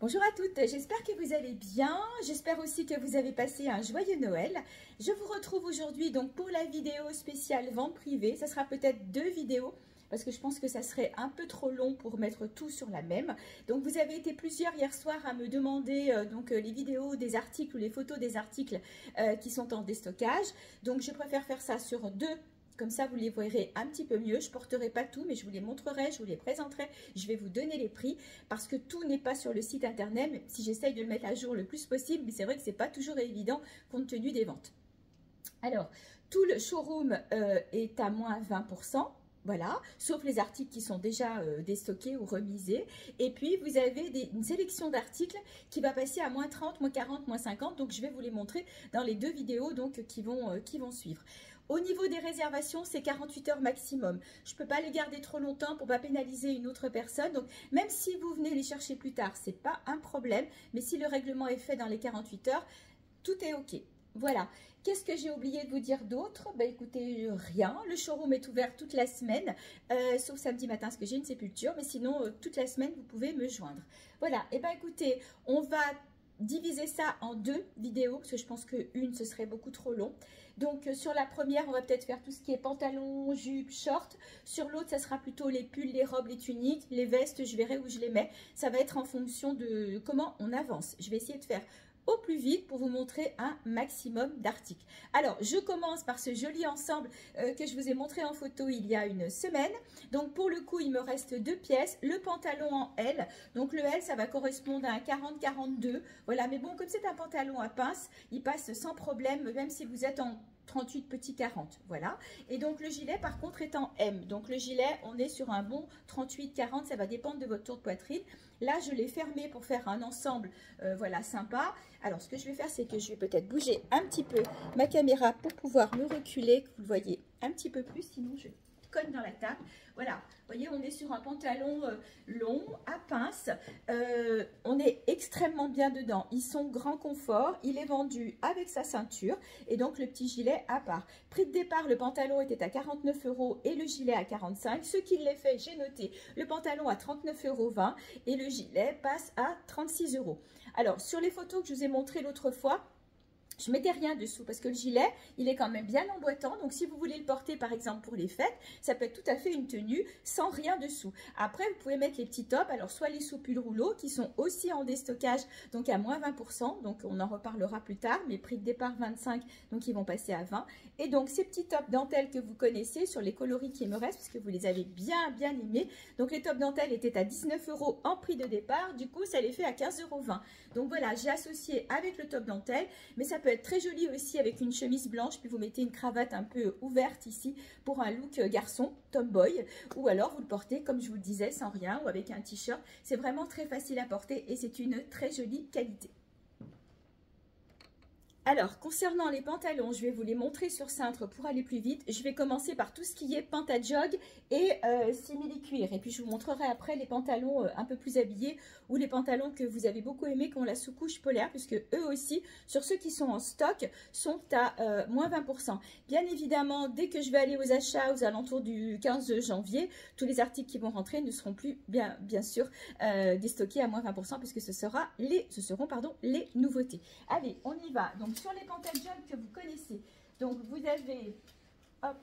Bonjour à toutes, j'espère que vous allez bien, j'espère aussi que vous avez passé un joyeux Noël. Je vous retrouve aujourd'hui donc pour la vidéo spéciale vente privée. Ça sera peut-être deux vidéos parce que je pense que ça serait un peu trop long pour mettre tout sur la même. Donc vous avez été plusieurs hier soir à me demander les vidéos des articles ou les photos des articles qui sont en déstockage. Donc je préfère faire ça sur deux. Comme ça, vous les verrez un petit peu mieux. Je ne porterai pas tout, mais je vous les montrerai, je vous les présenterai. Je vais vous donner les prix parce que tout n'est pas sur le site internet, même si j'essaye de le mettre à jour le plus possible. Mais c'est vrai que ce n'est pas toujours évident compte tenu des ventes. Alors, tout le showroom est à moins 20%. Voilà, sauf les articles qui sont déjà déstockés ou remisés. Et puis, vous avez une sélection d'articles qui va passer à moins 30, moins 40, moins 50. Donc, je vais vous les montrer dans les deux vidéos qui vont suivre. Au niveau des réservations, c'est 48 heures maximum. Je ne peux pas les garder trop longtemps pour ne pas pénaliser une autre personne. Donc, même si vous venez les chercher plus tard, ce n'est pas un problème. Mais si le règlement est fait dans les 48 heures, tout est OK. Voilà. Qu'est-ce que j'ai oublié de vous dire d'autre? Ben, écoutez, rien. Le showroom est ouvert toute la semaine, sauf samedi matin, parce que j'ai une sépulture. Mais sinon, toute la semaine, vous pouvez me joindre. Voilà. Et bien, écoutez, on va diviser ça en deux vidéos, parce que je pense qu'une, ce serait beaucoup trop long. Donc, sur la première, on va peut-être faire tout ce qui est pantalon, jupe, short. Sur l'autre, ça sera plutôt les pulls, les robes, les tuniques, les vestes, je verrai où je les mets. Ça va être en fonction de comment on avance. Je vais essayer de faire au plus vite pour vous montrer un maximum d'articles. Alors, je commence par ce joli ensemble que je vous ai montré en photo il y a une semaine. Donc, pour le coup, il me reste deux pièces. Le pantalon en L. Donc, le L, ça va correspondre à un 40-42. Voilà, mais bon, comme c'est un pantalon à pince, il passe sans problème, même si vous êtes en 38 petits 40, voilà. Et donc le gilet par contre est en M. Donc le gilet, on est sur un bon 38-40, ça va dépendre de votre tour de poitrine. Là, je l'ai fermé pour faire un ensemble, voilà, sympa. Alors ce que je vais faire, c'est que je vais peut-être bouger un petit peu ma caméra pour pouvoir me reculer, que vous le voyez un petit peu plus, sinon je cogne dans la table. Voilà, vous voyez, on est sur un pantalon long, à pince. On est extrêmement bien dedans. Ils sont grand confort. Il est vendu avec sa ceinture et donc le petit gilet à part. Prix de départ, le pantalon était à 49 € et le gilet à 45. Ce qui l'est fait, j'ai noté le pantalon à 39,20 € et le gilet passe à 36 €. Alors, sur les photos que je vous ai montrées l'autre fois, je ne mettais rien dessous parce que le gilet, il est quand même bien emboîtant. Donc, si vous voulez le porter, par exemple, pour les fêtes, ça peut être tout à fait une tenue sans rien dessous. Après, vous pouvez mettre les petits tops. Alors, soit les sous-pulls rouleaux qui sont aussi en déstockage, donc à moins 20%. Donc, on en reparlera plus tard. Mais prix de départ 25, donc ils vont passer à 20. Et donc, ces petits tops dentelle que vous connaissez sur les coloris qui me restent, parce que vous les avez bien aimés. Donc, les tops dentelle étaient à 19 € en prix de départ. Du coup, ça les fait à 15,20 €. Donc, voilà, j'ai associé avec le top dentelle. Mais ça peut être très joli aussi avec une chemise blanche, puis vous mettez une cravate un peu ouverte ici pour un look garçon, tomboy, ou alors vous le portez comme je vous le disais sans rien ou avec un t-shirt. C'est vraiment très facile à porter et c'est une très jolie qualité. Alors, concernant les pantalons, je vais vous les montrer sur cintre pour aller plus vite. Je vais commencer par tout ce qui est pantajog et simili-cuir. Et puis, je vous montrerai après les pantalons un peu plus habillés ou les pantalons que vous avez beaucoup aimés qui ont la sous-couche polaire, puisque eux aussi, sur ceux qui sont en stock, sont à moins 20%. Bien évidemment, dès que je vais aller aux achats aux alentours du 15 janvier, tous les articles qui vont rentrer ne seront plus, bien sûr, déstockés à moins 20%, puisque ce seront les nouveautés. Allez, on y va. Donc, sur les pantalons que vous connaissez, donc vous avez, hop,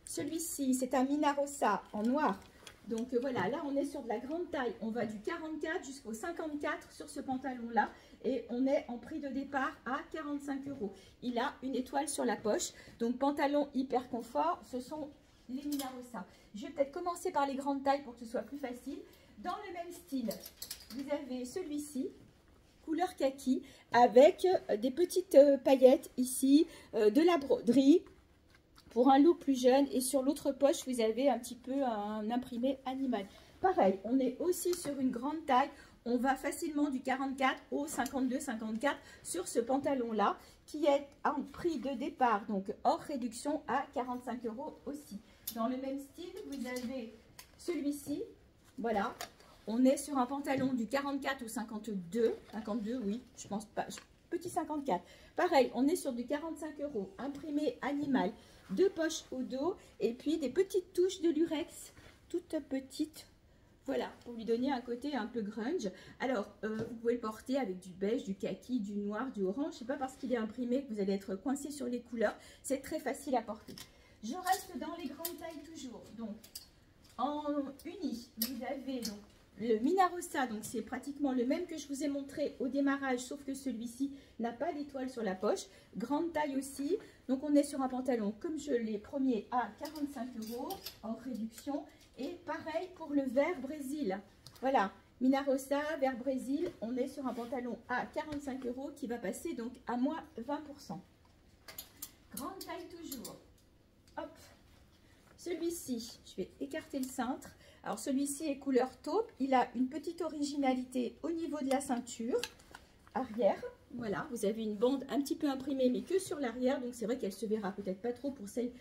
celui-ci, c'est un Minarossa en noir. Donc voilà, là on est sur de la grande taille, on va du 44 jusqu'au 54 sur ce pantalon-là et on est en prix de départ à 45 €. Il a une étoile sur la poche, donc pantalon hyper confort, ce sont les Minarossa. Je vais peut-être commencer par les grandes tailles pour que ce soit plus facile. Dans le même style, vous avez celui-ci, couleur kaki avec des petites paillettes ici, de la broderie pour un look plus jeune et sur l'autre poche vous avez un petit peu un imprimé animal. Pareil, on est aussi sur une grande taille, on va facilement du 44 au 52-54 sur ce pantalon là qui est en prix de départ donc hors réduction à 45 € aussi. Dans le même style vous avez celui-ci, voilà. On est sur un pantalon du 44 au 52, 52 oui, je pense pas, petit 54. Pareil, on est sur du 45 €, imprimé animal, deux poches au dos et puis des petites touches de lurex, toutes petites. Voilà, pour lui donner un côté un peu grunge. Alors, vous pouvez le porter avec du beige, du kaki, du noir, du orange. C'est pas parce qu'il est imprimé que vous allez être coincé sur les couleurs. C'est très facile à porter. Je reste dans les grandes tailles toujours. Donc, en uni, vous avez donc le Minarossa. Donc, c'est pratiquement le même que je vous ai montré au démarrage, sauf que celui-ci n'a pas d'étoile sur la poche. Grande taille aussi. Donc, on est sur un pantalon, comme je l'ai premier, à 45 € en réduction. Et pareil pour le vert Brésil. Voilà, Minarossa, vert Brésil, on est sur un pantalon à 45 € qui va passer donc à moins 20%. Grande taille toujours. Hop. Celui-ci, je vais écarter le cintre. Alors celui-ci est couleur taupe. Il a une petite originalité au niveau de la ceinture arrière. Voilà, vous avez une bande un petit peu imprimée, mais que sur l'arrière. Donc c'est vrai qu'elle se verra peut-être pas trop pour celles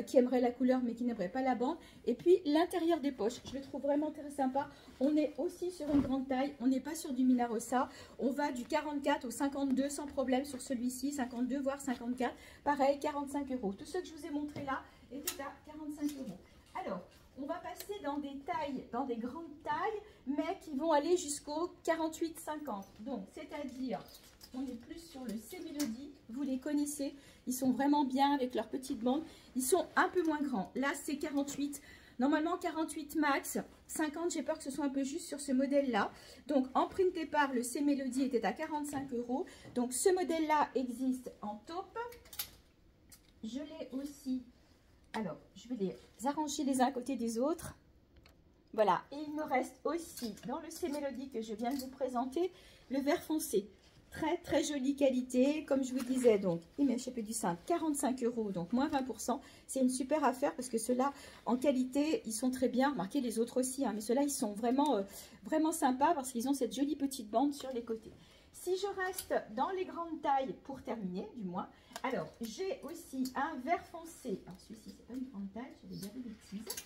qui aimerait la couleur mais qui n'aimerait pas la bande. Et puis l'intérieur des poches, je le trouve vraiment très sympa. On est aussi sur une grande taille, on n'est pas sur du Minarossa. On va du 44 au 52 sans problème sur celui-ci, 52 voire 54. Pareil, 45 €. Tout ce que je vous ai montré là était à 45 €. Alors, on va passer dans des tailles, dans des grandes tailles, mais qui vont aller jusqu'au 48-50. Donc, c'est-à-dire, on est plus sur le C-Mélodie, vous les connaissez, ils sont vraiment bien avec leurs petites bandes. Ils sont un peu moins grands. Là, c'est 48. Normalement, 48 max. 50, j'ai peur que ce soit un peu juste sur ce modèle-là. Donc, en print départ, le C-Mélodie était à 45 €. Donc, ce modèle-là existe en taupe. Je l'ai aussi. Alors, je vais les arranger les uns à côté des autres. Voilà. Et il me reste aussi, dans le C-Mélodie que je viens de vous présenter, le vert foncé. Très très jolie qualité, comme je vous disais, donc il m'a échappé du cintre, 45 €, donc moins 20%. C'est une super affaire parce que ceux-là, en qualité, ils sont très bien. Remarquez les autres aussi, hein, mais ceux-là, ils sont vraiment, vraiment sympas parce qu'ils ont cette jolie petite bande sur les côtés. Si je reste dans les grandes tailles, pour terminer, du moins, alors j'ai aussi un vert foncé. Alors celui-ci, c'est pas une grande taille, j'avais bien des bêtises.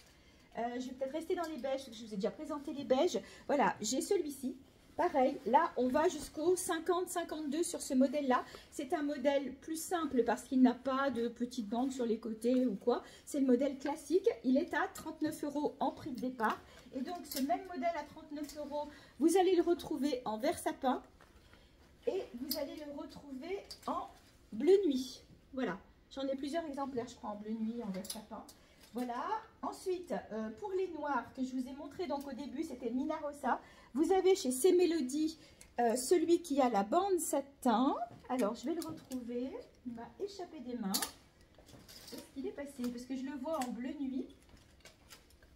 Je vais peut-être rester dans les beiges, parce que je vous ai déjà présenté les beiges. Voilà, j'ai celui-ci. Pareil, là, on va jusqu'au 50-52 sur ce modèle-là. C'est un modèle plus simple parce qu'il n'a pas de petites bandes sur les côtés ou quoi. C'est le modèle classique. Il est à 39 € en prix de départ. Et donc, ce même modèle à 39 €, vous allez le retrouver en vert sapin. Et vous allez le retrouver en bleu nuit. Voilà, j'en ai plusieurs exemplaires, je crois, en bleu nuit, en vert sapin. Voilà, ensuite, pour les noirs que je vous ai montré donc au début, c'était Minarossa. Vous avez chez C-Mélodie celui qui a la bande satin. Alors, je vais le retrouver. Il m'a échappé des mains. Où est-ce qu'il est passé? Parce que je le vois en bleu nuit.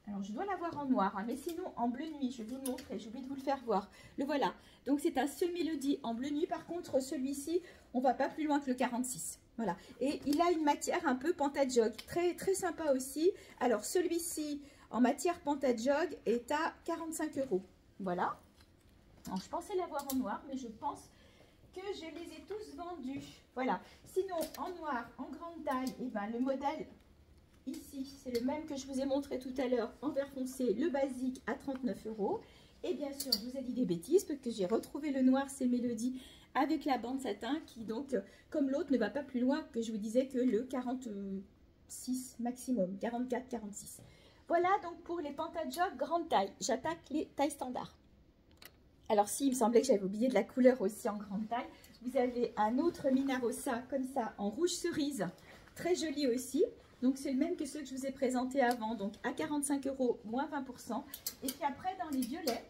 Alors, je dois l'avoir en noir, hein, mais sinon, en bleu nuit, je vais vous le montrer. J'ai oublié de vous le faire voir. Le voilà. Donc, c'est un C-Mélodie en bleu nuit. Par contre, celui-ci, on ne va pas plus loin que le 46. Voilà. Et il a une matière un peu Pantajog. Très, très sympa aussi. Alors, celui-ci, en matière Pantajog, est à 45 €. Voilà. Alors, je pensais l'avoir en noir, mais je pense que je les ai tous vendus. Voilà. Sinon, en noir, en grande taille, et ben, le modèle ici, c'est le même que je vous ai montré tout à l'heure en vert foncé, le basique à 39 €. Et bien sûr, je vous ai dit des bêtises parce que j'ai retrouvé le noir C-Mélodie avec la bande satin qui donc, comme l'autre, ne va pas plus loin que je vous disais que le 46 maximum, 44-46. Voilà donc pour les Pantajog grande taille. J'attaque les tailles standards. Alors si, il me semblait que j'avais oublié de la couleur aussi en grande taille. Vous avez un autre Minarossa comme ça en rouge cerise, très joli aussi. Donc c'est le même que ceux que je vous ai présentés avant, donc à 45 €, moins 20%. Et puis après dans les violets,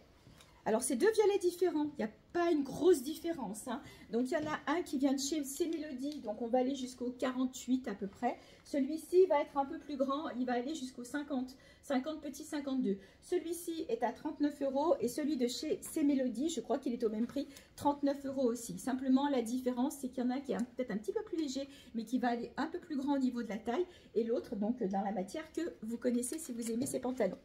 alors c'est deux violets différents, il n'y a pas une grosse différence, hein. Donc il y en a un qui vient de chez C-Mélodie, donc on va aller jusqu'au 48 à peu près. Celui-ci va être un peu plus grand, il va aller jusqu'au 50, 50 petits 52. Celui-ci est à 39 € et celui de chez C-Mélodie, je crois qu'il est au même prix, 39 € aussi. Simplement la différence, c'est qu'il y en a qui est peut-être un petit peu plus léger, mais qui va aller un peu plus grand au niveau de la taille, et l'autre donc dans la matière que vous connaissez si vous aimez ces pantalons.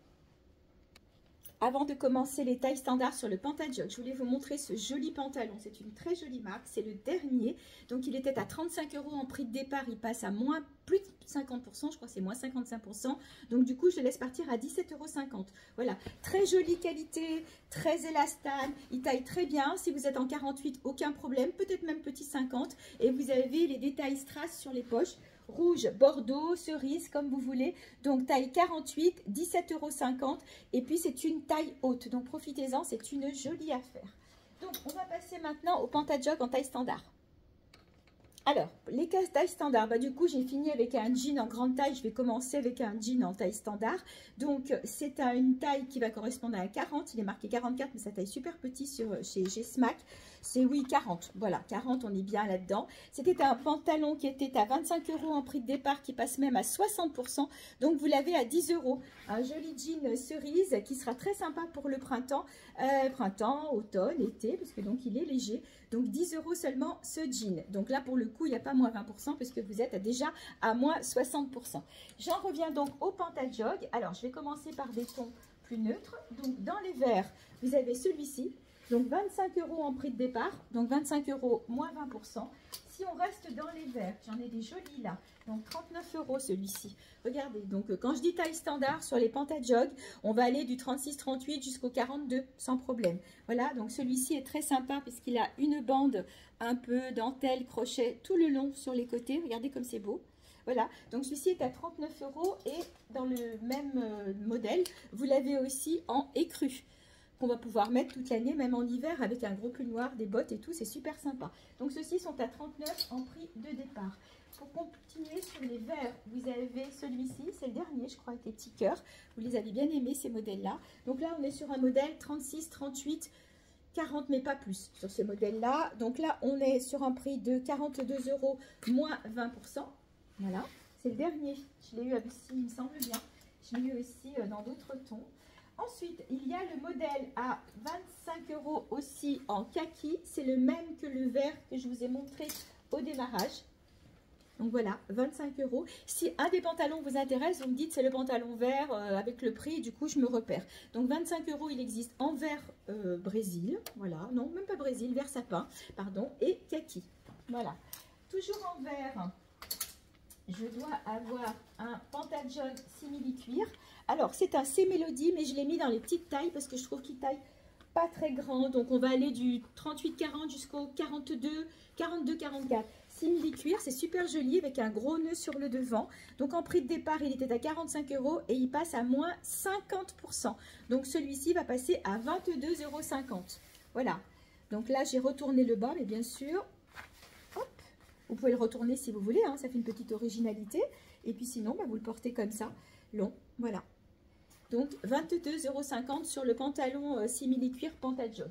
Avant de commencer les tailles standards sur le Pantajog, je voulais vous montrer ce joli pantalon. C'est une très jolie marque, c'est le dernier. Donc il était à 35 € en prix de départ, il passe à moins plus de 50%, je crois que c'est moins 55%. Donc du coup, je le laisse partir à 17,50 €. Voilà, très jolie qualité, très élastane, il taille très bien. Si vous êtes en 48, aucun problème, peut-être même petit 50. Et vous avez les détails strass sur les poches. rouge, bordeaux, cerise, comme vous voulez. Donc taille 48, 17,50 € et puis c'est une taille haute. Donc profitez-en, c'est une jolie affaire. Donc on va passer maintenant au pantajog en taille standard. Alors, les tailles standard, bah, du coup, j'ai fini avec un jean en grande taille. Je vais commencer avec un jean en taille standard. Donc, c'est une taille qui va correspondre à un 40. Il est marqué 44, mais sa taille super petit chez Smack. C'est oui, 40. Voilà, 40, on est bien là-dedans. C'était un pantalon qui était à 25 € en prix de départ, qui passe même à 60%. Donc, vous l'avez à 10 €. Un joli jean cerise qui sera très sympa pour le printemps. Printemps, automne, été, parce que donc, il est léger. Donc, 10 € seulement ce jean. Donc là, pour le coup, il n'y a pas moins 20% puisque vous êtes déjà à moins 60%. J'en reviens donc au pantajog. Alors, je vais commencer par des tons plus neutres. Donc, dans les verts, vous avez celui-ci. Donc, 25 € en prix de départ. Donc, 25 € moins 20%. Si on reste dans les verts, j'en ai des jolis là. Donc, 39 € celui-ci. Regardez, donc quand je dis taille standard sur les pantajog, on va aller du 36-38 jusqu'au 42 sans problème. Voilà, donc celui-ci est très sympa puisqu'il a une bande un peu dentelle, crochet tout le long sur les côtés. Regardez comme c'est beau. Voilà, donc celui-ci est à 39 € et dans le même modèle, vous l'avez aussi en écru, qu'on va pouvoir mettre toute l'année, même en hiver, avec un gros pull noir, des bottes et tout, c'est super sympa. Donc ceux-ci sont à 39 en prix de départ. Pour continuer sur les verts, vous avez celui-ci, c'est le dernier, je crois, avec les petits cœurs. Vous les avez bien aimés, ces modèles-là. Donc là, on est sur un modèle 36, 38, 40, mais pas plus sur ce modèle-là. Donc là, on est sur un prix de 42 € moins 20%. Voilà, c'est le dernier. Je l'ai eu aussi, il me semble bien. Je l'ai eu aussi dans d'autres tons. Ensuite, il y a le modèle à 25 € aussi en kaki. C'est le même que le vert que je vous ai montré au démarrage. Donc voilà, 25 €. Si un des pantalons vous intéresse, vous me dites c'est le pantalon vert avec le prix, du coup je me repère. Donc 25 €, il existe en vert Brésil, voilà, non, même pas Brésil, vert sapin, pardon, et kaki. Voilà, toujours en vert. Je dois avoir un pantajog simili-cuir. Alors, c'est un C-Mélodie, mais je l'ai mis dans les petites tailles parce que je trouve qu'il taille pas très grand. Donc, on va aller du 38-40 jusqu'au 42-44. Simili-cuir, c'est super joli avec un gros nœud sur le devant. Donc, en prix de départ, il était à 45 € et il passe à moins 50%. Donc, celui-ci va passer à 22,50 €. Voilà. Donc là, j'ai retourné le bas, mais bien sûr... Vous pouvez le retourner si vous voulez, hein, ça fait une petite originalité. Et puis sinon, bah, vous le portez comme ça, long, voilà. Donc 22,50 € sur le pantalon simili-cuir pantajog.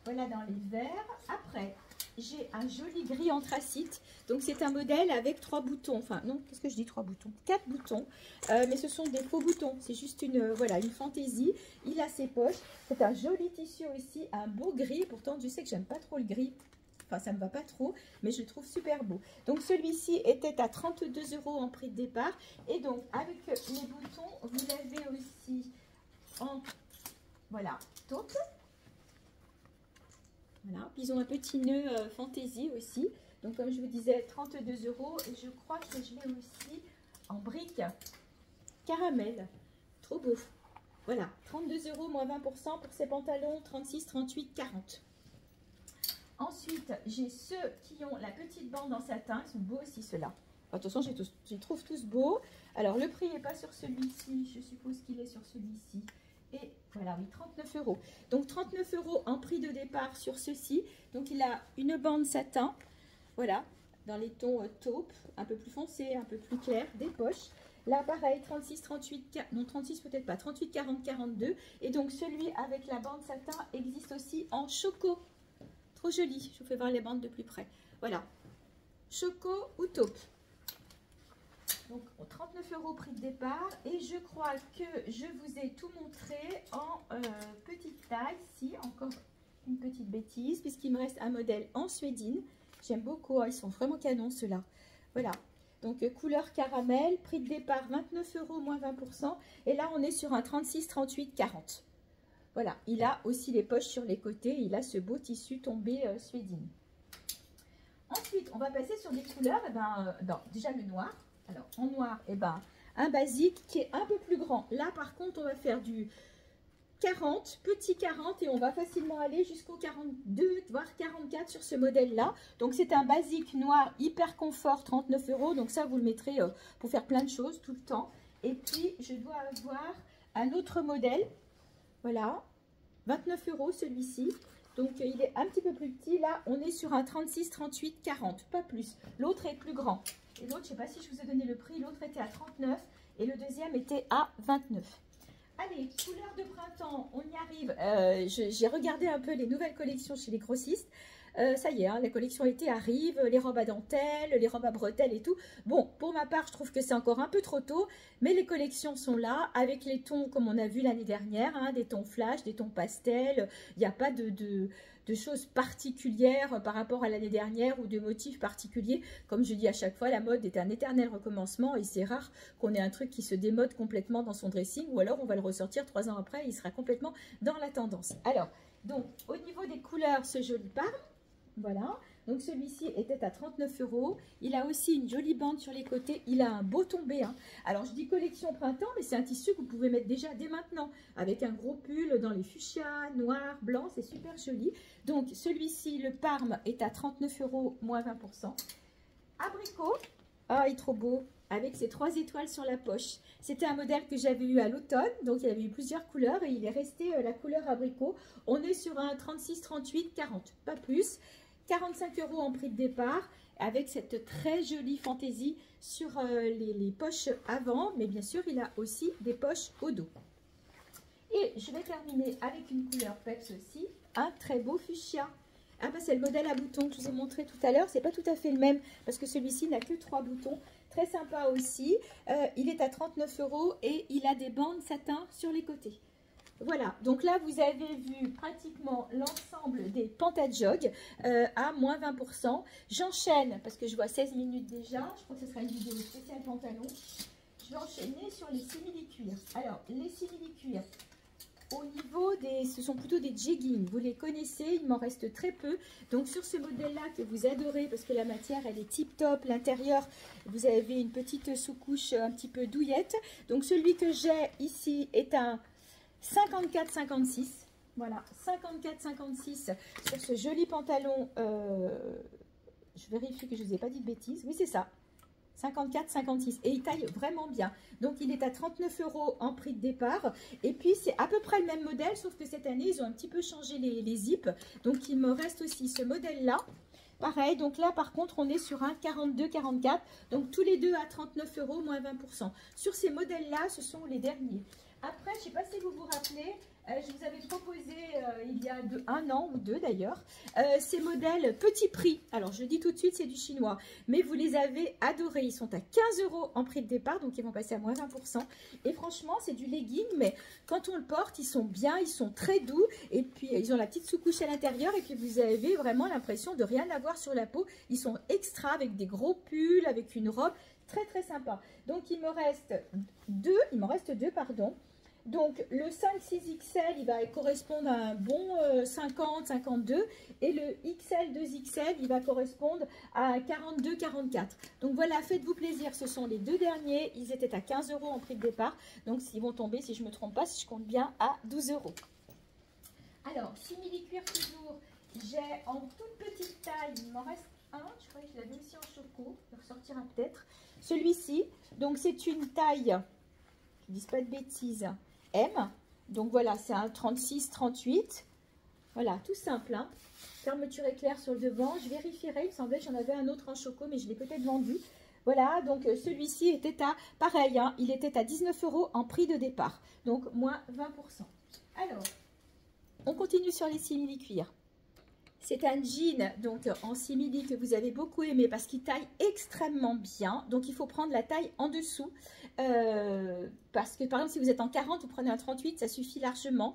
Voilà dans les verts. Après, j'ai un joli gris anthracite. Donc c'est un modèle avec 3 boutons. Enfin non, qu'est-ce que je dis 3 boutons? 4 boutons. Mais ce sont des faux boutons. C'est juste une, voilà, une fantaisie. Il a ses poches. C'est un joli tissu aussi, un beau gris. Pourtant, je sais que j'aime pas trop le gris. Enfin, ça ne me va pas trop, mais je le trouve super beau. Donc, celui-ci était à 32 € en prix de départ. Et donc, avec les boutons, vous l'avez aussi en, voilà, taupe. Voilà, ils ont un petit nœud fantaisie aussi. Donc, comme je vous disais, 32 €. Et je crois que je l'ai aussi en brique caramel. Trop beau. Voilà, 32 € moins 20% pour ces pantalons 36, 38, 40. Ensuite, j'ai ceux qui ont la petite bande en satin. Ils sont beaux aussi, ceux-là. Attention, je les trouve tous beaux. Alors, le prix n'est pas sur celui-ci. Je suppose qu'il est sur celui-ci. Et voilà, oui, 39 €. Donc, 39 € en prix de départ sur ceci. Donc, il a une bande satin. Voilà, dans les tons taupe, un peu plus foncé, un peu plus clair. Des poches. Là, pareil, 36, 38, non 36 peut-être pas, 38, 40, 42. Et donc, celui avec la bande satin existe aussi en choco. Trop joli, je vous fais voir les bandes de plus près. Voilà, choco ou taupe. Donc 39 € prix de départ. Et je crois que je vous ai tout montré en petite taille. Si, encore une petite bêtise, puisqu'il me reste un modèle en suédine. J'aime beaucoup, ils sont vraiment canons ceux-là. Voilà, donc couleur caramel, prix de départ 29 € moins 20%. Et là, on est sur un 36, 38, 40. Voilà, il a aussi les poches sur les côtés. Il a ce beau tissu tombé suédine. Ensuite, on va passer sur des couleurs. Déjà le noir. Alors, en noir, un basique qui est un peu plus grand. Là, par contre, on va faire du 40, petit 40 et on va facilement aller jusqu'au 42 voire 44 sur ce modèle là. Donc c'est un basique noir hyper confort, 39 €. Donc ça vous le mettrez pour faire plein de choses tout le temps. Et puis je dois avoir un autre modèle, voilà, 29 € celui-ci. Donc il est un petit peu plus petit. Là on est sur un 36, 38, 40, pas plus. L'autre est plus grand. Et l'autre, je ne sais pas si je vous ai donné le prix, l'autre était à 39 et le deuxième était à 29. Allez, couleur de printemps, on y arrive. J'ai regardé un peu les nouvelles collections chez les grossistes. Ça y est, hein, la collection été arrive, les robes à dentelle, les robes à bretelles et tout. Bon, pour ma part, je trouve que c'est encore un peu trop tôt, mais les collections sont là, avec les tons comme on a vu l'année dernière, hein, des tons flash, des tons pastels. Il n'y a pas de choses particulières par rapport à l'année dernière ou de motifs particuliers. Comme je dis à chaque fois, la mode est un éternel recommencement et c'est rare qu'on ait un truc qui se démode complètement dans son dressing ou alors on va le ressortir 3 ans après et il sera complètement dans la tendance. Alors, donc, au niveau des couleurs, ce joli parme, voilà, donc celui-ci était à 39 €. Il a aussi une jolie bande sur les côtés. Il a un beau tombé. Hein. Alors, je dis collection printemps, mais c'est un tissu que vous pouvez mettre déjà dès maintenant. Avec un gros pull dans les fuchsias, noir, blanc. C'est super joli. Donc, celui-ci, le parme, est à 39 €, moins 20%. Abricot. Ah, il est trop beau. Avec ses 3 étoiles sur la poche. C'était un modèle que j'avais eu à l'automne. Donc, il avait eu plusieurs couleurs. Et il est resté la couleur abricot. On est sur un 36, 38, 40. Pas plus. 45 € en prix de départ avec cette très jolie fantaisie sur les poches avant, mais bien sûr il a aussi des poches au dos. Et je vais terminer avec une couleur peps aussi, un très beau fuchsia. Ah bah c'est le modèle à boutons que je vous ai montré tout à l'heure, c'est pas tout à fait le même parce que celui-ci n'a que 3 boutons, très sympa aussi. Il est à 39 € et il a des bandes satin sur les côtés. Voilà, donc là vous avez vu pratiquement l'ensemble des pantajogs à moins 20%. J'enchaîne parce que je vois 16 minutes déjà. Je crois que ce sera une vidéo spéciale pantalon. Je vais enchaîner sur les simili-cuirs. Alors, les simili-cuirs, au niveau des... ce sont plutôt des jeggings. Vous les connaissez, il m'en reste très peu. Donc sur ce modèle-là que vous adorez parce que la matière elle est tip top. L'intérieur, vous avez une petite sous-couche un petit peu douillette. Donc celui que j'ai ici est un 54-56, voilà, 54-56 sur ce joli pantalon, je vérifie que je ne vous ai pas dit de bêtises, oui c'est ça, 54-56 et il taille vraiment bien, donc il est à 39 € en prix de départ et puis c'est à peu près le même modèle sauf que cette année ils ont un petit peu changé les zips, donc il me reste aussi ce modèle là. Pareil, donc là par contre on est sur un 42-44, donc tous les deux à 39 €, moins 20%. Sur ces modèles là, ce sont les derniers. Après, je ne sais pas si vous vous rappelez, je vous avais proposé il y a un an ou deux d'ailleurs, ces modèles petit prix. Alors, je le dis tout de suite, c'est du chinois, mais vous les avez adorés. Ils sont à 15 € en prix de départ, donc ils vont passer à moins 20%. Et franchement, c'est du legging, mais quand on le porte, ils sont bien, ils sont très doux. Et puis, ils ont la petite sous-couche à l'intérieur. Et puis, vous avez vraiment l'impression de rien avoir sur la peau. Ils sont extra avec des gros pulls, avec une robe. Très, très sympa. Donc, il m'en reste deux, pardon. Donc, le 5-6XL, il va correspondre à un bon 50-52 et le XL 2XL, il va correspondre à un 42-44. Donc, voilà, faites-vous plaisir. Ce sont les deux derniers. Ils étaient à 15 € en prix de départ. Donc, ils vont tomber, si je ne me trompe pas, si je compte bien, à 12 €. Alors, simili-cuir toujours. J'ai en toute petite taille, il m'en reste un. Je crois que je l'avais aussi en choco. Il ressortira peut-être. Celui-ci, donc c'est une taille, je ne dis pas de bêtises, M, donc voilà, c'est un 36-38, voilà, tout simple, hein. Fermeture éclair sur le devant, je vérifierai, il me semblait que j'en avais un autre en choco, mais je l'ai peut-être vendu, voilà, donc celui-ci était à, pareil, hein, il était à 19 € en prix de départ, donc moins 20%. Alors, on continue sur les simili-cuirs. C'est un jean donc en simili que vous avez beaucoup aimé parce qu'il taille extrêmement bien. Donc il faut prendre la taille en dessous. Parce que par exemple si vous êtes en 40, vous prenez un 38, ça suffit largement.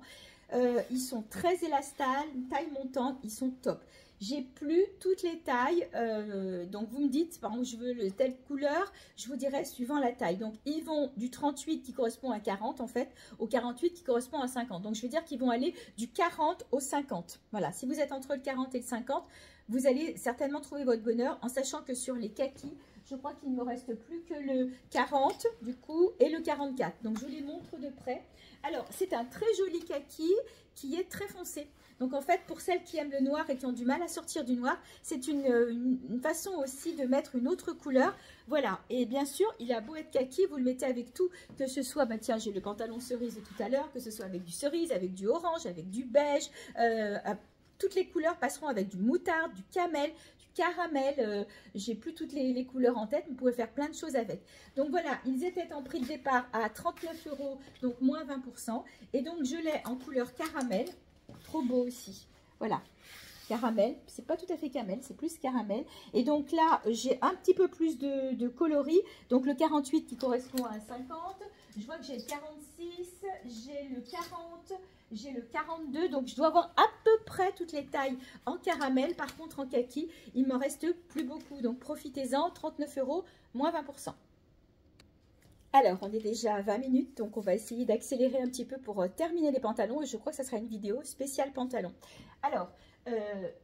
Ils sont très élastables, taille montante, ils sont top. J'ai plus toutes les tailles, donc vous me dites, par exemple, je veux telle couleur, je vous dirai suivant la taille. Donc, ils vont du 38 qui correspond à 40, en fait, au 48 qui correspond à 50. Donc, je veux dire qu'ils vont aller du 40 au 50. Voilà, si vous êtes entre le 40 et le 50, vous allez certainement trouver votre bonheur, en sachant que sur les kakis, Je crois qu'il ne me reste plus que le 40 du coup et le 44. Donc je vous les montre de près. Alors c'est un très joli kaki qui est très foncé. Donc en fait pour celles qui aiment le noir et qui ont du mal à sortir du noir, c'est une façon aussi de mettre une autre couleur. Voilà, et bien sûr il a beau être kaki, vous le mettez avec tout, que ce soit, bah tiens j'ai le pantalon cerise de tout à l'heure, que ce soit avec du cerise, avec du orange, avec du beige, toutes les couleurs passeront avec du moutarde, du camel, du caramel, j'ai plus toutes les couleurs en tête, vous pouvez faire plein de choses avec. Donc voilà, ils étaient en prix de départ à 39 €, donc moins 20%, et donc je l'ai en couleur caramel. Trop beau aussi. Voilà. Caramel. C'est pas tout à fait camel, c'est plus caramel. Et donc là, j'ai un petit peu plus de coloris. Donc le 48 qui correspond à un 50. Je vois que j'ai le 46, j'ai le 40, j'ai le 42. Donc je dois avoir à peu près toutes les tailles en caramel. Par contre, en kaki, il me reste plus beaucoup. Donc profitez-en. 39 €, moins 20%. Alors, on est déjà à 20 minutes, donc on va essayer d'accélérer un petit peu pour terminer les pantalons. Et je crois que ça sera une vidéo spéciale pantalon. Alors,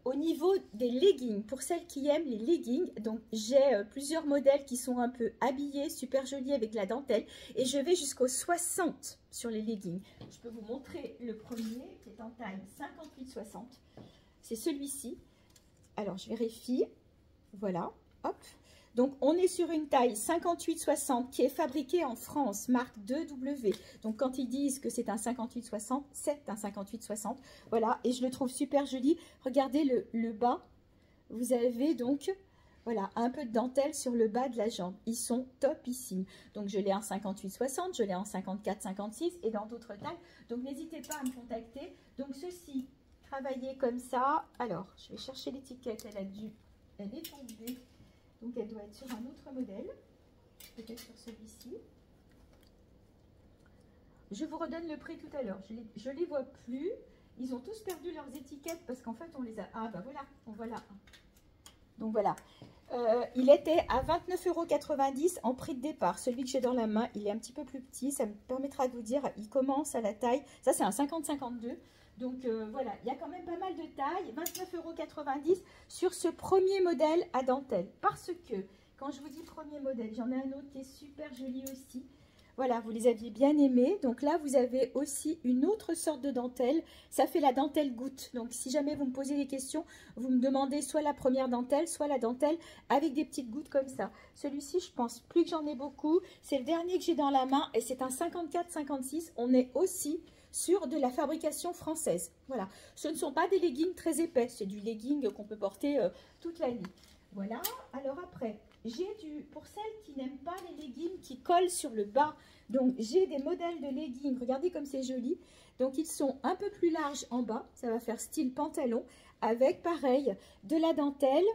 au niveau des leggings, pour celles qui aiment les leggings, donc j'ai plusieurs modèles qui sont un peu habillés, super jolis avec la dentelle. Et je vais jusqu'au 60 sur les leggings. Je peux vous montrer le premier qui est en taille 58-60. C'est celui-ci. Alors, je vérifie. Voilà, hop. Donc, on est sur une taille 58-60 qui est fabriquée en France, marque 2W. Donc, quand ils disent que c'est un 58-60, c'est un 58-60. Voilà, et je le trouve super joli. Regardez le bas. Vous avez donc, voilà, un peu de dentelle sur le bas de la jambe. Ils sont topissimes. Donc, je l'ai en 58-60, je l'ai en 54-56 et dans d'autres tailles. Donc, n'hésitez pas à me contacter. Donc, ceci, travaillé comme ça. Alors, je vais chercher l'étiquette. Elle est tombée. Donc, elle doit être sur un autre modèle, peut-être sur celui-ci. Je vous redonne le prix tout à l'heure. Je les vois plus. Ils ont tous perdu leurs étiquettes parce qu'en fait, on les a... Ah, bah voilà, on voit là. Donc, voilà. Il était à 29,90 € en prix de départ. Celui que j'ai dans la main, il est un petit peu plus petit. Ça me permettra de vous dire, il commence à la taille. Ça, c'est un 50-52. Donc voilà, il y a quand même pas mal de tailles, 29,90 € sur ce premier modèle à dentelle. Parce que, quand je vous dis premier modèle, j'en ai un autre qui est super joli aussi. Voilà, vous les aviez bien aimés. Donc là, vous avez aussi une autre sorte de dentelle. Ça fait la dentelle goutte. Donc si jamais vous me posez des questions, vous me demandez soit la première dentelle, soit la dentelle avec des petites gouttes comme ça. Celui-ci, je pense plus que j'en ai beaucoup. C'est le dernier que j'ai dans la main et c'est un 54-56. On est aussi sur de la fabrication française. Voilà, ce ne sont pas des leggings très épais, c'est du legging qu'on peut porter toute la nuit. Voilà, alors après, j'ai pour celles qui n'aiment pas les leggings qui collent sur le bas, donc j'ai des modèles de leggings, regardez comme c'est joli. Donc ils sont un peu plus larges en bas, ça va faire style pantalon, avec pareil, de la dentelle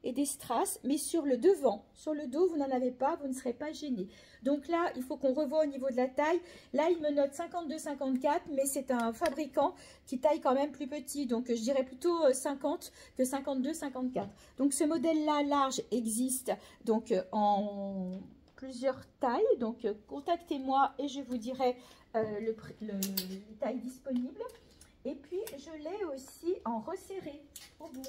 et des strass, mais sur le devant. Sur le dos, vous n'en avez pas, vous ne serez pas gêné. Donc là, il faut qu'on revoie au niveau de la taille. Là, il me note 52-54, mais c'est un fabricant qui taille quand même plus petit. Donc, je dirais plutôt 50 que 52-54. Donc, ce modèle-là, large, existe donc en plusieurs tailles. Donc, contactez-moi et je vous dirai les tailles disponibles. Et puis, je l'ai aussi en resserré au bout.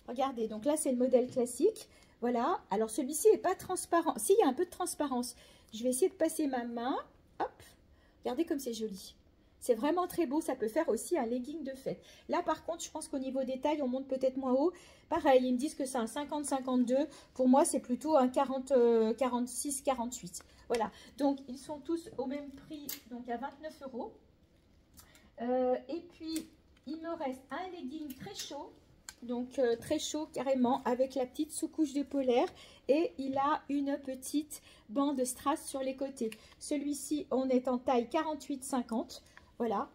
Regardez, donc là, c'est le modèle classique. Voilà. Alors, celui-ci n'est pas transparent. Si, il y a un peu de transparence. Je vais essayer de passer ma main. Hop. Regardez comme c'est joli. C'est vraiment très beau. Ça peut faire aussi un legging de fête. Là, par contre, je pense qu'au niveau des tailles, on monte peut-être moins haut. Pareil, ils me disent que c'est un 50-52. Pour moi, c'est plutôt un 40-46-48. Voilà. Donc, ils sont tous au même prix, donc à 29 €. Et puis, il me reste un legging très chaud. Donc très chaud carrément avec la petite sous-couche de polaire et il a une petite bande strass sur les côtés. Celui-ci, on est en taille 48-50. Voilà.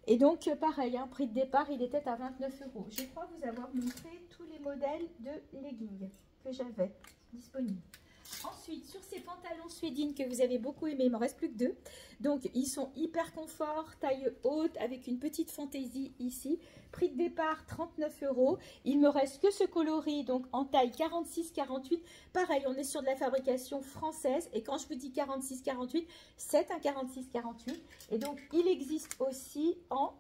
Et donc pareil, hein, prix de départ, il était à 29 €. Je crois vous avoir montré tous les modèles de leggings que j'avais disponibles. Ensuite, sur ces pantalons suédines que vous avez beaucoup aimé, il m'en reste plus que 2. Donc, ils sont hyper confort, taille haute, avec une petite fantaisie ici. Prix de départ, 39 €. Il me reste que ce coloris, donc en taille 46-48. Pareil, on est sur de la fabrication française. Et quand je vous dis 46-48, c'est un 46-48. Et donc, il existe aussi en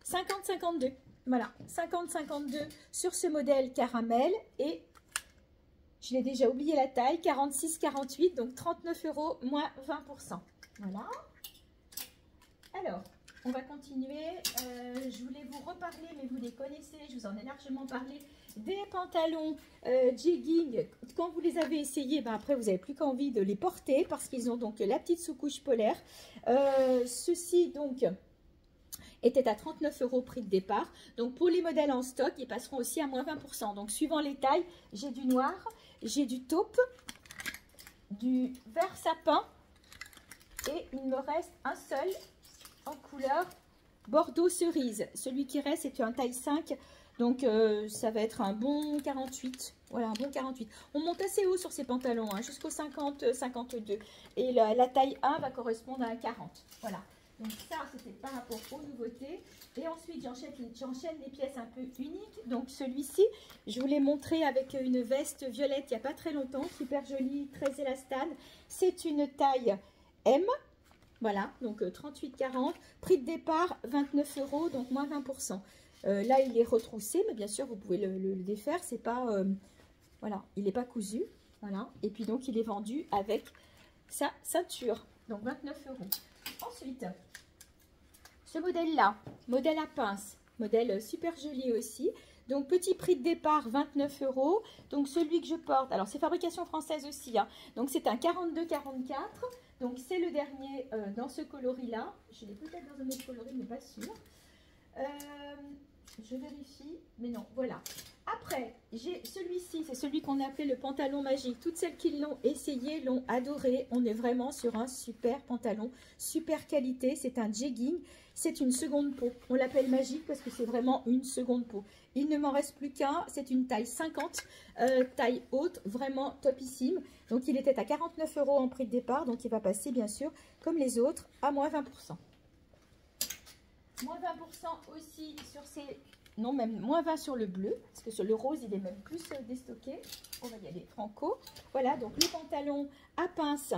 50-52. Voilà, 50-52 sur ce modèle caramel. Et je l'ai déjà oublié la taille, 46-48, donc 39 € moins 20%. Voilà. Alors, on va continuer. Je voulais vous reparler, mais vous les connaissez, je vous en ai largement parlé, des pantalons jegging. Quand vous les avez essayés, ben après, vous n'avez plus qu'envie de les porter parce qu'ils ont donc la petite sous-couche polaire. Ceux-ci, donc, étaient à 39 € prix de départ. Donc, pour les modèles en stock, ils passeront aussi à moins 20%. Donc, suivant les tailles, j'ai du noir, j'ai du taupe, du vert sapin et il me reste un seul en couleur Bordeaux cerise. Celui qui reste est un taille 5, donc ça va être un bon 48. Voilà, un bon 48. On monte assez haut sur ces pantalons, hein, jusqu'au 50-52. Et la taille 1 va correspondre à un 40. Voilà, donc ça c'était par rapport aux nouveautés. Et ensuite j'enchaîne les pièces un peu uniques. Donc celui-ci, je vous l'ai montré avec une veste violette il n'y a pas très longtemps, super jolie, très élastane. C'est une taille M. Voilà, donc 38,40, prix de départ 29 €, donc moins 20%. Là, il est retroussé, mais bien sûr, vous pouvez le défaire. C'est pas, voilà, il n'est pas cousu. Voilà, et puis donc, il est vendu avec sa ceinture, donc 29 €. Ensuite, ce modèle-là, modèle à pince, modèle super joli aussi. Donc, petit prix de départ, 29 €. Donc, celui que je porte, alors c'est fabrication française aussi, hein. Donc, c'est un 42-44. Donc, c'est le dernier dans ce coloris-là. Je l'ai peut-être dans un autre coloris, mais pas sûr. Je vérifie, mais non, voilà. Après, j'ai celui-ci, c'est celui qu'on appelait le pantalon magique. Toutes celles qui l'ont essayé l'ont adoré. On est vraiment sur un super pantalon, super qualité. C'est un jegging, c'est une seconde peau. On l'appelle magique parce que c'est vraiment une seconde peau. Il ne m'en reste plus qu'un, c'est une taille 50, taille haute, vraiment topissime. Donc il était à 49 € en prix de départ, donc il va passer bien sûr, comme les autres, à moins 20%. Moins 20% aussi sur ces... Non, même moins 20 sur le bleu, parce que sur le rose, il est même plus déstocké. On va y aller franco. Voilà, donc le pantalon à pince.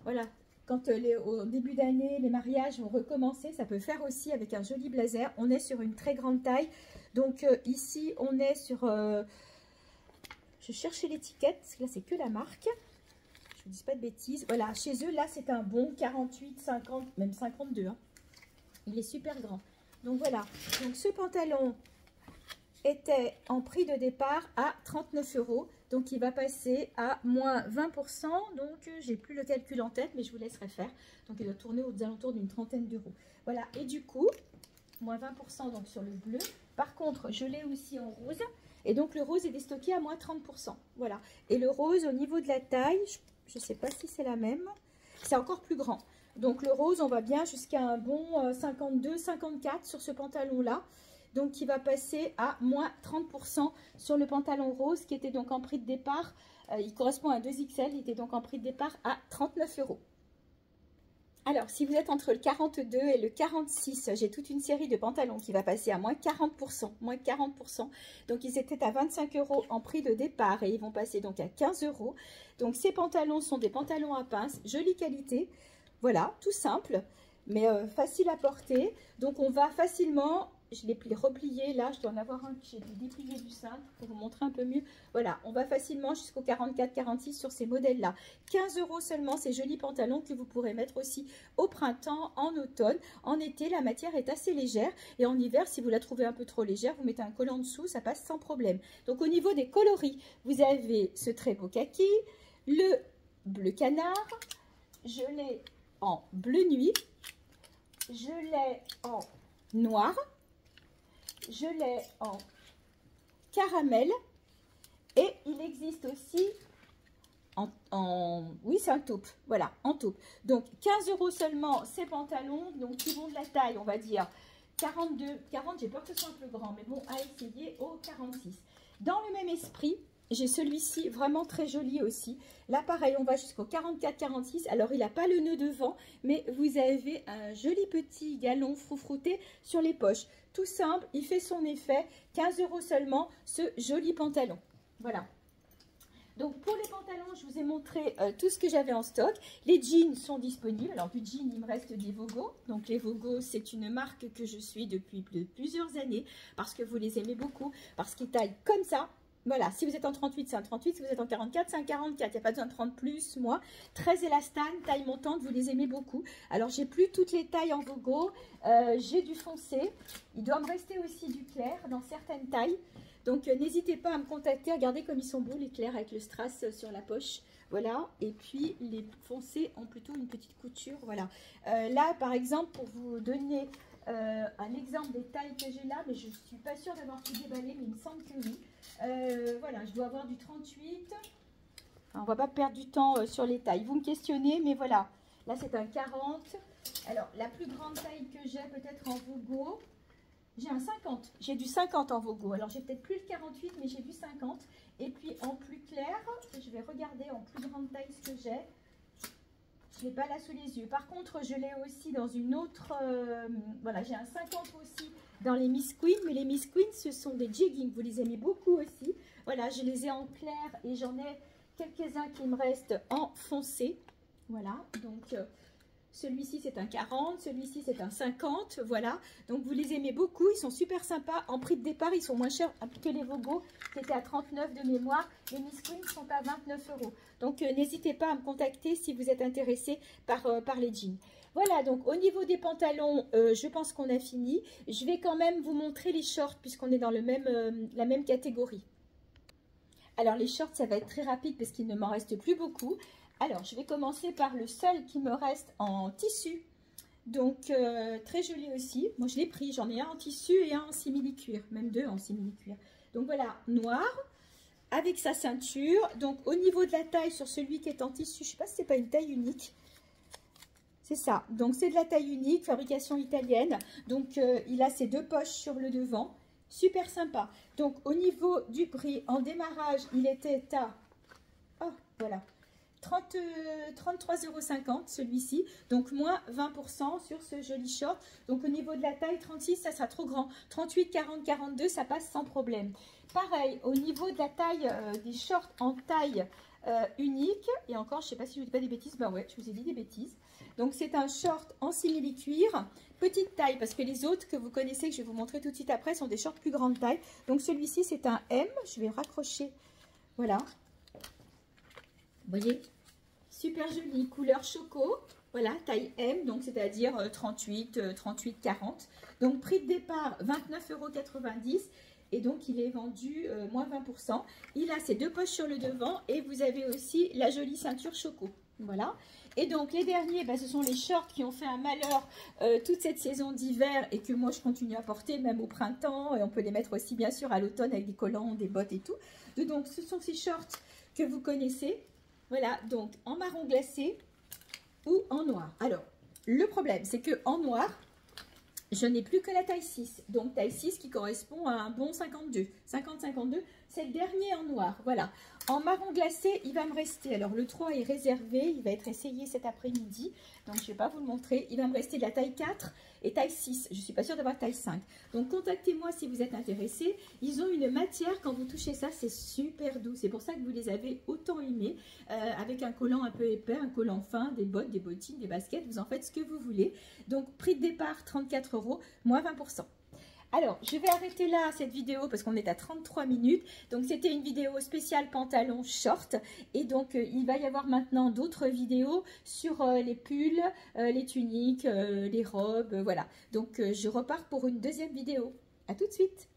Voilà, quand au début d'année, les mariages vont recommencer, ça peut faire aussi avec un joli blazer. On est sur une très grande taille. Donc ici, on est sur... je cherchais l'étiquette, parce que là, c'est que la marque. Je ne dis pas de bêtises. Voilà, chez eux, là, c'est un bon 48, 50, même 52. Hein. Il est super grand. Donc voilà. Donc ce pantalon était en prix de départ à 39 €. Donc il va passer à moins 20%. Donc j'ai plus le calcul en tête, mais je vous laisserai faire. Donc il doit tourner aux alentours d'une trentaine d'euros. Voilà. Et du coup, moins 20% donc sur le bleu. Par contre, je l'ai aussi en rose. Et donc le rose est déstocké à moins 30%. Voilà. Et le rose au niveau de la taille, je ne sais pas si c'est la même. C'est encore plus grand. Donc le rose, on va bien jusqu'à un bon 52, 54 sur ce pantalon-là. Donc il va passer à moins 30% sur le pantalon rose qui était donc en prix de départ. Il correspond à 2XL, il était donc en prix de départ à 39 €. Alors, si vous êtes entre le 42 et le 46, j'ai toute une série de pantalons qui va passer à moins 40%. Moins 40%. Donc, ils étaient à 25 € en prix de départ et ils vont passer donc à 15 €. Donc, ces pantalons sont des pantalons à pince, jolie qualité. Voilà, tout simple, mais facile à porter. Donc, on va facilement... Je l'ai replié, là, je dois en avoir un que j'ai déplié du cintre pour vous montrer un peu mieux. Voilà, on va facilement jusqu'au 44-46 sur ces modèles-là. 15 € seulement, ces jolis pantalons que vous pourrez mettre aussi au printemps, en automne. En été, la matière est assez légère. Et en hiver, si vous la trouvez un peu trop légère, vous mettez un collant dessous, ça passe sans problème. Donc, au niveau des coloris, vous avez ce très beau kaki, le bleu canard, je l'ai en bleu nuit, je l'ai en noir, je l'ai en caramel et il existe aussi oui, c'est un taupe, voilà, en taupe. Donc 15 € seulement ces pantalons, donc qui vont de la taille, on va dire 42, 40, j'ai peur que ce soit un peu grand, mais bon, à essayer au 46. Dans le même esprit, j'ai celui-ci vraiment très joli aussi. Là, pareil, on va jusqu'au 44-46. Alors, il n'a pas le nœud devant, mais vous avez un joli petit galon froufrouté sur les poches. Tout simple, il fait son effet. 15 € seulement, ce joli pantalon. Voilà. Donc pour les pantalons, je vous ai montré tout ce que j'avais en stock. Les jeans sont disponibles. Alors du jean, il me reste des Vogo. Donc les Vogo, c'est une marque que je suis depuis plusieurs années parce que vous les aimez beaucoup, parce qu'ils taillent comme ça. Voilà, si vous êtes en 38, c'est un 38. Si vous êtes en 44, c'est un 44. Il n'y a pas besoin de 30 plus, moi. Très élastane, taille montante, vous les aimez beaucoup. Alors, j'ai plus toutes les tailles en Vogo. J'ai du foncé. Il doit me rester aussi du clair dans certaines tailles. Donc, n'hésitez pas à me contacter. Regardez comme ils sont beaux, les clairs avec le strass sur la poche. Voilà. Et puis, les foncés ont plutôt une petite couture. Voilà. Là, par exemple, pour vous donner un exemple des tailles que j'ai là, mais je ne suis pas sûre d'avoir tout déballé, mais il me semble que oui. Voilà, je dois avoir du 38. Enfin, on ne va pas perdre du temps sur les tailles. Vous me questionnez, mais voilà. Là, c'est un 40. Alors, la plus grande taille que j'ai peut-être en Vogo, j'ai un 50. J'ai du 50 en Vogo. Alors, j'ai peut-être plus le 48, mais j'ai du 50. Et puis, en plus clair, je vais regarder en plus grande taille ce que j'ai. Je ne l'ai pas là sous les yeux. Par contre, je l'ai aussi dans une autre... voilà, j'ai un 50 aussi dans les Miss Queen. Mais les Miss Queen, ce sont des jeggings. Vous les aimez beaucoup aussi. Voilà, je les ai en clair et j'en ai quelques-uns qui me restent en foncé. Voilà, donc celui-ci, c'est un 40. Celui-ci, c'est un 50. Voilà, donc vous les aimez beaucoup. Ils sont super sympas. En prix de départ, ils sont moins chers que les Vogo, qui étaient à 39 de mémoire. Les Miss Queen sont à 29 €. Donc, n'hésitez pas à me contacter si vous êtes intéressé par les jeans. Voilà, donc au niveau des pantalons, je pense qu'on a fini. Je vais quand même vous montrer les shorts puisqu'on est dans la même catégorie. Alors, les shorts, ça va être très rapide parce qu'il ne m'en reste plus beaucoup. Alors, je vais commencer par le seul qui me reste en tissu. Donc, très joli aussi. Moi, je l'ai pris. J'en ai un en tissu et un en simili-cuir. Même deux en simili-cuir. Donc, voilà, noir. Avec sa ceinture. Donc, au niveau de la taille, sur celui qui est en tissu, je ne sais pas si ce n'est pas une taille unique. C'est ça. Donc, c'est de la taille unique, fabrication italienne. Donc, il a ses deux poches sur le devant. Super sympa. Donc, au niveau du prix, en démarrage, il était à... Oh, voilà. 33,50 € celui-ci, donc moins 20% sur ce joli short. Donc au niveau de la taille 36, ça sera trop grand. 38, 40, 42, ça passe sans problème. Pareil, au niveau de la taille des shorts en taille unique, et encore, je ne sais pas si je vous dis pas des bêtises, ben ouais, je vous ai dit des bêtises. Donc c'est un short en simili-cuir, petite taille, parce que les autres que vous connaissez, que je vais vous montrer tout de suite après, sont des shorts plus grande taille. Donc celui-ci, c'est un M, je vais raccrocher, voilà. Vous voyez, super joli, couleur choco, voilà, taille M, donc c'est-à-dire 38, 40. Donc prix de départ 29,90 € et donc il est vendu moins 20%. Il a ses deux poches sur le devant et vous avez aussi la jolie ceinture choco, voilà. Et donc les derniers, bah, ce sont les shorts qui ont fait un malheur toute cette saison d'hiver et que moi je continue à porter même au printemps, et on peut les mettre aussi bien sûr à l'automne avec des collants, des bottes et tout. Donc ce sont ces shorts que vous connaissez. Voilà, donc en marron glacé ou en noir. Alors, le problème, c'est que en noir, je n'ai plus que la taille 6. Donc, taille 6 qui correspond à un bon 52. 50-52, c'est le dernier en noir. Voilà. En marron glacé, il va me rester... Alors, le 3 est réservé. Il va être essayé cet après-midi. Donc, je ne vais pas vous le montrer. Il va me rester de la taille 4 et taille 6. Je ne suis pas sûre d'avoir taille 5. Donc, contactez-moi si vous êtes intéressés. Ils ont une matière, quand vous touchez ça, c'est super doux. C'est pour ça que vous les avez autant aimés. Avec un collant un peu épais, un collant fin, des bottes, des bottines, des baskets. Vous en faites ce que vous voulez. Donc, prix de départ, 34 €, moins 20%. Alors, je vais arrêter là cette vidéo parce qu'on est à 33 minutes. Donc, c'était une vidéo spéciale pantalon short. Et donc, il va y avoir maintenant d'autres vidéos sur les pulls, les tuniques, les robes, voilà. Donc, je repars pour une deuxième vidéo. À tout de suite.